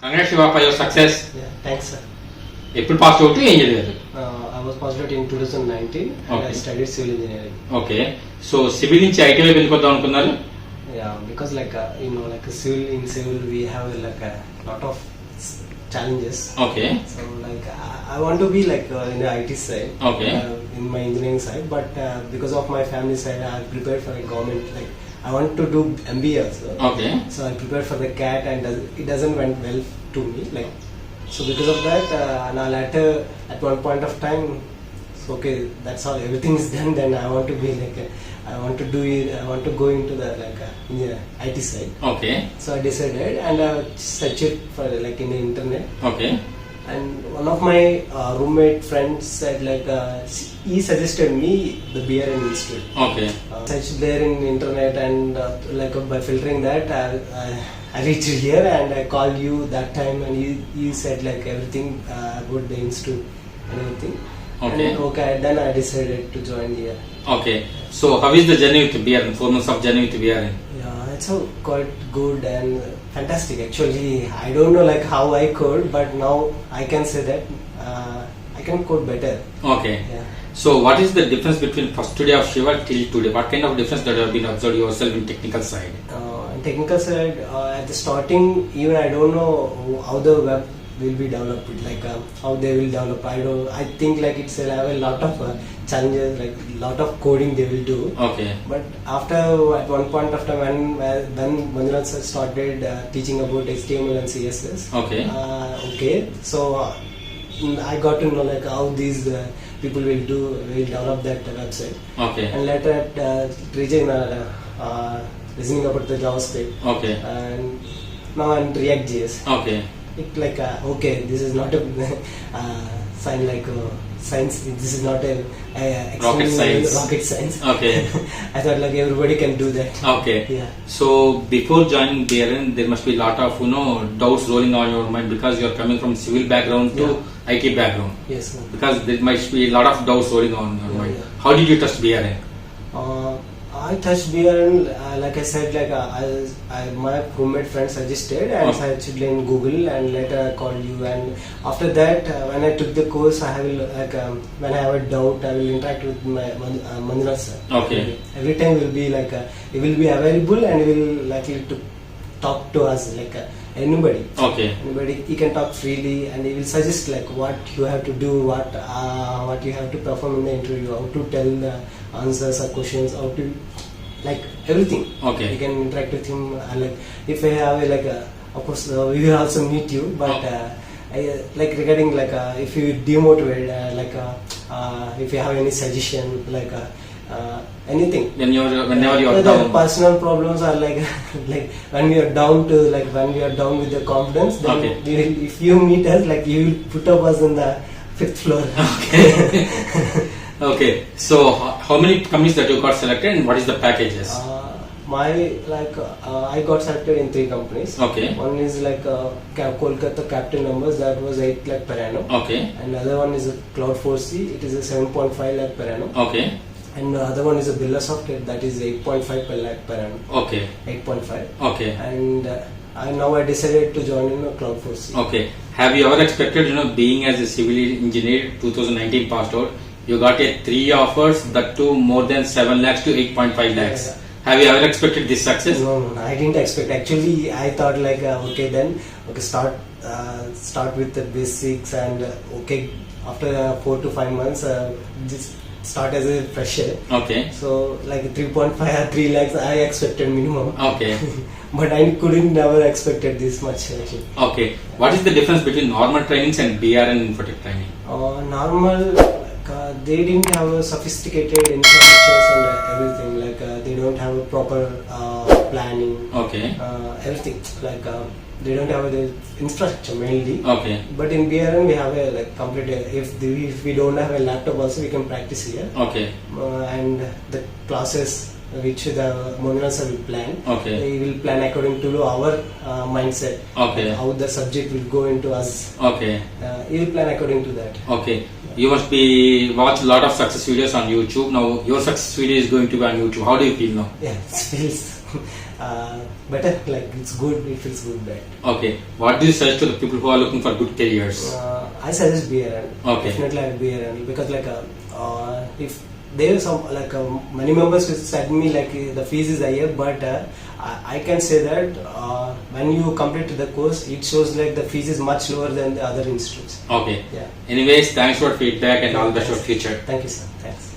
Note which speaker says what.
Speaker 1: Congrats Shiva for your success.
Speaker 2: Yeah, thanks sir.
Speaker 1: ఎప్పుడు pass out ఏం చదివారు?
Speaker 2: I was passed out in 2019 and I studied civil engineering.
Speaker 1: Okay, so civil నుంచి IT వైపు ఎందుకు వద్దాం అనుకున్నారు?
Speaker 2: Yeah, because like like in civil we have like a lot of challenges.
Speaker 1: Okay,
Speaker 2: So like I want to be like in the IT side.
Speaker 1: Okay.
Speaker 2: In my engineering side, but because of my family side, I prepared for a government. Like I want to do MBA also.
Speaker 1: Okay,
Speaker 2: So I prepared for the CAT and it doesn't went well to me. Like so because of that, now later at one point of time, so okay, that's all. Everything is done. Then I want to be like I want to do it. I want to go into the like IT side.
Speaker 1: Okay,
Speaker 2: So I decided and I searched it for like in the internet.
Speaker 1: Okay,
Speaker 2: And one of my roommate friends said like he suggested me the BRN Institute.
Speaker 1: Okay,
Speaker 2: Searched there in internet and like by filtering that I reached here and I called you that time and you said like everything about the institute and everything.
Speaker 1: Okay.
Speaker 2: And okay, then I decided to join here.
Speaker 1: Okay. So how is the journey with BRN? 4 months of journey with BRN.
Speaker 2: Yeah, it's so quite good and fantastic. Actually, I don't know like how I code, but now I can say that I can code better.
Speaker 1: Okay.
Speaker 2: Yeah.
Speaker 1: So what is the difference between first day of Shiva till today? What kind of difference that you have been observed yourself in technical side?
Speaker 2: In technical side, at the starting, even I don't know how the web will be developed, like how they will develop. I think like it's have a lot of challenges, like lot of coding they will do.
Speaker 1: Okay.
Speaker 2: But after at one point of time when Manjunath sir started teaching about HTML and CSS.
Speaker 1: Okay.
Speaker 2: Okay. So I got to know like how these people will develop that website.
Speaker 1: Okay.
Speaker 2: And later at region listening about the JavaScript.
Speaker 1: Okay.
Speaker 2: And now I'm React.js.
Speaker 1: Okay.
Speaker 2: It like okay, this is not a sign like science. This is not a
Speaker 1: Rocket science.
Speaker 2: Rocket science.
Speaker 1: Okay.
Speaker 2: I thought like everybody can do that.
Speaker 1: Okay.
Speaker 2: Yeah.
Speaker 1: So before joining BRN, there must be a lot of doubts rolling on your mind because you are coming from civil background to IT background.
Speaker 2: Yes. Sir.
Speaker 1: Because there must be a lot of doubts rolling on your mind.
Speaker 2: Yeah.
Speaker 1: How did you trust BRN?
Speaker 2: I touched BRN, like I said, like my roommate friend suggested and I searched in Google and later I called you and after that when I took the course I will like when I have a doubt I will interact with my Manjunath sir.
Speaker 1: Okay.
Speaker 2: Every time will be like he will be available and he will likely to talk to us like anybody.
Speaker 1: Okay.
Speaker 2: Anybody he can talk freely and he will suggest like what you have to do, what you have to perform in the interview, how to tell the answers or questions, how to like everything.
Speaker 1: Okay.
Speaker 2: You can interact with him like if I have like of course we will also meet you but like regarding like if you demotivate like if you have any suggestion like anything
Speaker 1: Whenever you are
Speaker 2: the
Speaker 1: down.
Speaker 2: personal problems are like like when we are down to like when we are down with the confidence then
Speaker 1: Okay.
Speaker 2: if you meet us like you will put up us in the 5th floor.
Speaker 1: Okay. Okay. So how many companies that you got selected and what is the packages?
Speaker 2: My like I got selected in 3 companies.
Speaker 1: Okay.
Speaker 2: One is like Kolkata Captain Numbers that was 8 lakh per annum.
Speaker 1: Okay.
Speaker 2: And the other one is a Cloud4C, it is a 7.5 lakh per annum.
Speaker 1: Okay.
Speaker 2: And the other one is a Birla Software that is 8.5 per lakh per annum.
Speaker 1: Okay.
Speaker 2: 8.5.
Speaker 1: Okay.
Speaker 2: And now I decided to join in Cloud4C.
Speaker 1: Okay. Have you ever expected, being as a civil engineer, 2019 passed out, you got a 3 offers, that too more than 7 lakhs to 8.5 lakhs.
Speaker 2: Yeah.
Speaker 1: Have you ever expected this success?
Speaker 2: No, I didn't expect. Actually, I thought like okay then start with the basics and okay after 4 to 5 months just start as a fresher.
Speaker 1: Okay.
Speaker 2: So like 3.5 or 3 lakhs I expected minimum.
Speaker 1: Okay.
Speaker 2: But I couldn't never expected this much actually.
Speaker 1: Okay. What is the difference between normal trainings and BRN INFOTECH training?
Speaker 2: Normal they didn't have a sophisticated infrastructures and everything like they don't have a proper planning.
Speaker 1: Okay.
Speaker 2: Everything like they don't have the infrastructure mainly.
Speaker 1: Okay.
Speaker 2: But in BRN we have a like complete if we don't have a laptop also we can practice here.
Speaker 1: Okay.
Speaker 2: And the classes which the Manjunath sir will plan.
Speaker 1: Okay.
Speaker 2: He will plan according to our mindset.
Speaker 1: Okay.
Speaker 2: Like how the subject will go into us.
Speaker 1: Okay.
Speaker 2: He will plan according to that.
Speaker 1: Okay. You must be watch a lot of success videos on YouTube. Now your success video is going to be on YouTube. How do you feel now?
Speaker 2: Yeah, it feels better. Like it's good. It feels good. But
Speaker 1: Okay. What do you suggest to the people who are looking for good careers?
Speaker 2: I suggest BRN.
Speaker 1: Okay.
Speaker 2: Definitely like BRN because like if there are some like many members who said me like the fees is higher, but I can say that when you complete the course, it shows like the fees is much lower than the other institutes.
Speaker 1: Okay.
Speaker 2: Yeah.
Speaker 1: Anyways, thanks for feedback and all the best for future.
Speaker 2: Thank you, sir. Thanks.